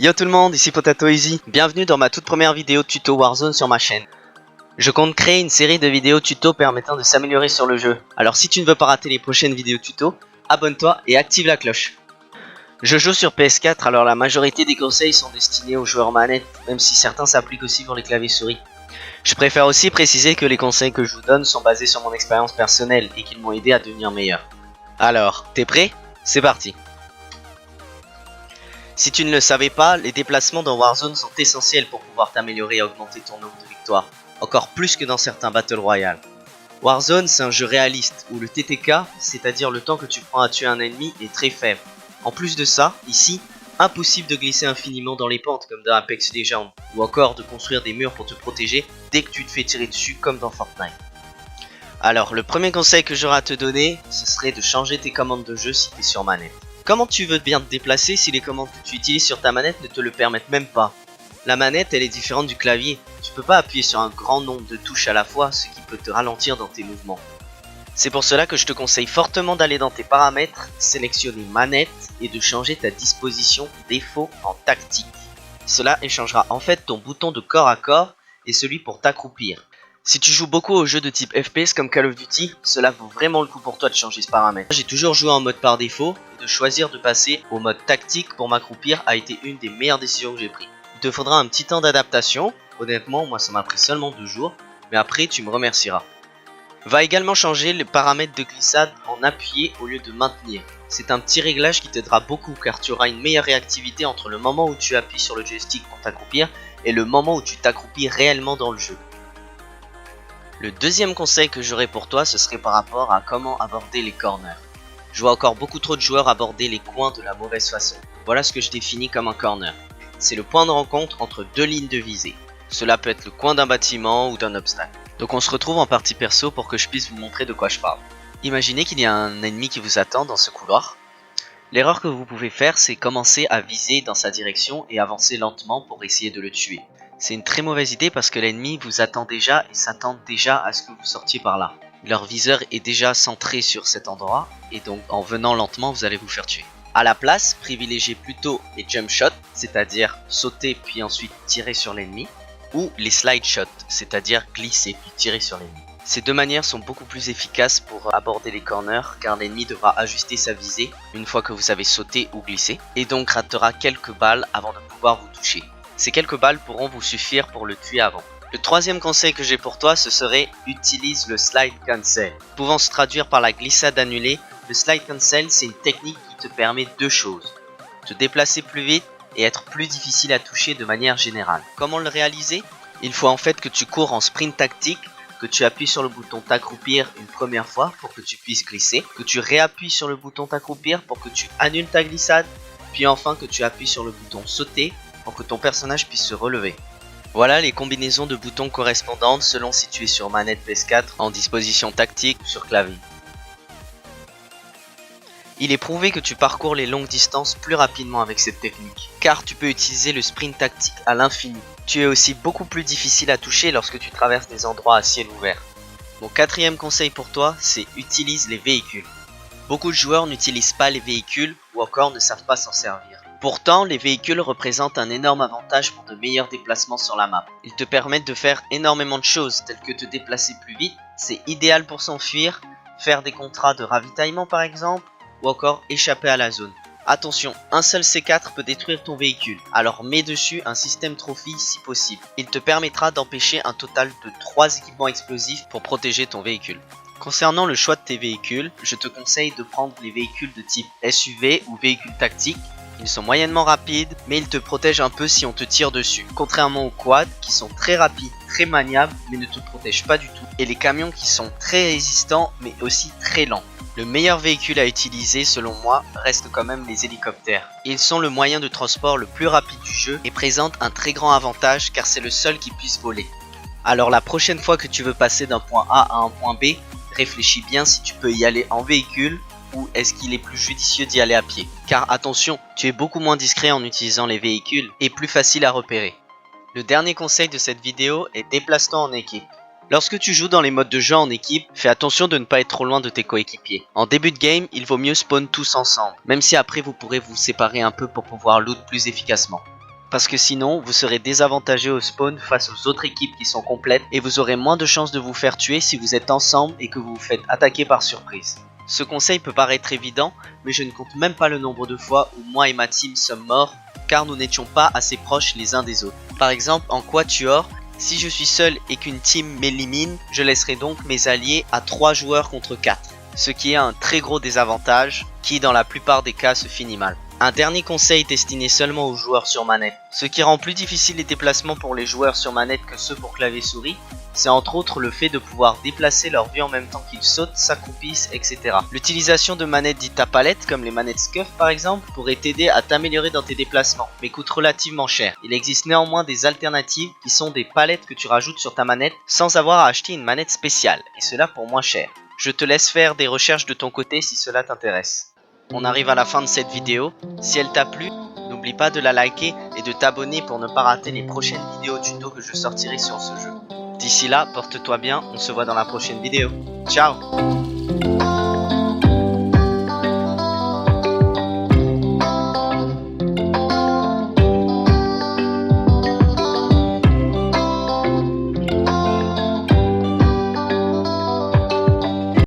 Yo tout le monde, ici Potato Easy. Bienvenue dans ma toute première vidéo tuto Warzone sur ma chaîne. Je compte créer une série de vidéos tuto permettant de s'améliorer sur le jeu. Alors si tu ne veux pas rater les prochaines vidéos tuto, abonne-toi et active la cloche. Je joue sur PS4, alors la majorité des conseils sont destinés aux joueurs manettes, même si certains s'appliquent aussi pour les claviers souris. Je préfère aussi préciser que les conseils que je vous donne sont basés sur mon expérience personnelle et qu'ils m'ont aidé à devenir meilleur. Alors, t'es prêt? C'est parti. Si tu ne le savais pas, les déplacements dans Warzone sont essentiels pour pouvoir t'améliorer et augmenter ton nombre de victoires, encore plus que dans certains Battle Royale. Warzone, c'est un jeu réaliste, où le TTK, c'est-à-dire le temps que tu prends à tuer un ennemi, est très faible. En plus de ça, ici, impossible de glisser infiniment dans les pentes comme dans Apex Legends, ou encore de construire des murs pour te protéger dès que tu te fais tirer dessus comme dans Fortnite. Alors, le premier conseil que j'aurai à te donner, ce serait de changer tes commandes de jeu si tu es sur manette. Comment tu veux bien te déplacer si les commandes que tu utilises sur ta manette ne te le permettent même pas? La manette, elle est différente du clavier. Tu peux pas appuyer sur un grand nombre de touches à la fois, ce qui peut te ralentir dans tes mouvements. C'est pour cela que je te conseille fortement d'aller dans tes paramètres, sélectionner manette et de changer ta disposition défaut en tactique. Cela échangera en fait ton bouton de corps à corps et celui pour t'accroupir. Si tu joues beaucoup aux jeux de type FPS comme Call of Duty, cela vaut vraiment le coup pour toi de changer ce paramètre. J'ai toujours joué en mode par défaut, et de choisir de passer au mode tactique pour m'accroupir a été une des meilleures décisions que j'ai prises. Il te faudra un petit temps d'adaptation, honnêtement moi ça m'a pris seulement 2 jours, mais après tu me remercieras. Va également changer le paramètre de glissade en appuyer au lieu de maintenir. C'est un petit réglage qui t'aidera beaucoup car tu auras une meilleure réactivité entre le moment où tu appuies sur le joystick pour t'accroupir et le moment où tu t'accroupis réellement dans le jeu. Le deuxième conseil que j'aurais pour toi, ce serait par rapport à comment aborder les corners. Je vois encore beaucoup trop de joueurs aborder les coins de la mauvaise façon. Voilà ce que je définis comme un corner. C'est le point de rencontre entre deux lignes de visée. Cela peut être le coin d'un bâtiment ou d'un obstacle. Donc on se retrouve en partie perso pour que je puisse vous montrer de quoi je parle. Imaginez qu'il y a un ennemi qui vous attend dans ce couloir. L'erreur que vous pouvez faire, c'est commencer à viser dans sa direction et avancer lentement pour essayer de le tuer. C'est une très mauvaise idée parce que l'ennemi vous attend déjà et s'attend déjà à ce que vous sortiez par là. Leur viseur est déjà centré sur cet endroit et donc en venant lentement vous allez vous faire tuer. A la place, privilégiez plutôt les jump shots, c'est-à-dire sauter puis ensuite tirer sur l'ennemi, ou les slide shots, c'est-à-dire glisser puis tirer sur l'ennemi. Ces deux manières sont beaucoup plus efficaces pour aborder les corners car l'ennemi devra ajuster sa visée une fois que vous avez sauté ou glissé et donc ratera quelques balles avant de pouvoir vous toucher. Ces quelques balles pourront vous suffire pour le tuer avant. Le troisième conseil que j'ai pour toi, ce serait utilise le slide cancel. Pouvant se traduire par la glissade annulée, le slide cancel c'est une technique qui te permet deux choses. Te déplacer plus vite et être plus difficile à toucher de manière générale. Comment le réaliser? Il faut en fait que tu cours en sprint tactique, que tu appuies sur le bouton t'accroupir une première fois pour que tu puisses glisser, que tu réappuies sur le bouton t'accroupir pour que tu annules ta glissade, puis enfin que tu appuies sur le bouton sauter pour que ton personnage puisse se relever. Voilà les combinaisons de boutons correspondantes selon si tu es sur manette PS4, en disposition tactique ou sur clavier. Il est prouvé que tu parcours les longues distances plus rapidement avec cette technique, car tu peux utiliser le sprint tactique à l'infini. Tu es aussi beaucoup plus difficile à toucher lorsque tu traverses des endroits à ciel ouvert. Mon quatrième conseil pour toi, c'est utilise les véhicules. Beaucoup de joueurs n'utilisent pas les véhicules ou encore ne savent pas s'en servir. Pourtant, les véhicules représentent un énorme avantage pour de meilleurs déplacements sur la map. Ils te permettent de faire énormément de choses, telles que te déplacer plus vite, c'est idéal pour s'enfuir, faire des contrats de ravitaillement par exemple, ou encore échapper à la zone. Attention, un seul C4 peut détruire ton véhicule, alors mets dessus un système trophy si possible. Il te permettra d'empêcher un total de 3 équipements explosifs pour protéger ton véhicule. Concernant le choix de tes véhicules, je te conseille de prendre les véhicules de type SUV ou véhicules tactiques. Ils sont moyennement rapides, mais ils te protègent un peu si on te tire dessus. Contrairement aux quads, qui sont très rapides, très maniables, mais ne te protègent pas du tout. Et les camions qui sont très résistants, mais aussi très lents. Le meilleur véhicule à utiliser, selon moi, reste quand même les hélicoptères. Ils sont le moyen de transport le plus rapide du jeu et présentent un très grand avantage car c'est le seul qui puisse voler. Alors la prochaine fois que tu veux passer d'un point A à un point B, réfléchis bien si tu peux y aller en véhicule ou est-ce qu'il est plus judicieux d'y aller à pied. Car attention, tu es beaucoup moins discret en utilisant les véhicules et plus facile à repérer. Le dernier conseil de cette vidéo est déplace-toi en équipe. Lorsque tu joues dans les modes de jeu en équipe, fais attention de ne pas être trop loin de tes coéquipiers. En début de game, il vaut mieux spawn tous ensemble, même si après vous pourrez vous séparer un peu pour pouvoir loot plus efficacement. parce que sinon vous serez désavantagé au spawn face aux autres équipes qui sont complètes et vous aurez moins de chances de vous faire tuer si vous êtes ensemble et que vous vous faites attaquer par surprise. Ce conseil peut paraître évident, mais je ne compte même pas le nombre de fois où moi et ma team sommes morts car nous n'étions pas assez proches les uns des autres. Par exemple en quatuor, si je suis seul et qu'une team m'élimine, je laisserai donc mes alliés à 3 joueurs contre 4, ce qui est un très gros désavantage qui dans la plupart des cas se finit mal. Un dernier conseil destiné seulement aux joueurs sur manette. Ce qui rend plus difficile les déplacements pour les joueurs sur manette que ceux pour clavier souris, c'est entre autres le fait de pouvoir déplacer leur vue en même temps qu'ils sautent, s'accroupissent, etc. L'utilisation de manettes dites à palette, comme les manettes SCUF par exemple, pourrait t'aider à t'améliorer dans tes déplacements, mais coûte relativement cher. Il existe néanmoins des alternatives qui sont des palettes que tu rajoutes sur ta manette sans avoir à acheter une manette spéciale, et cela pour moins cher. Je te laisse faire des recherches de ton côté si cela t'intéresse. On arrive à la fin de cette vidéo. Si elle t'a plu, n'oublie pas de la liker et de t'abonner pour ne pas rater les prochaines vidéos tuto que je sortirai sur ce jeu. D'ici là, porte-toi bien, on se voit dans la prochaine vidéo. Ciao!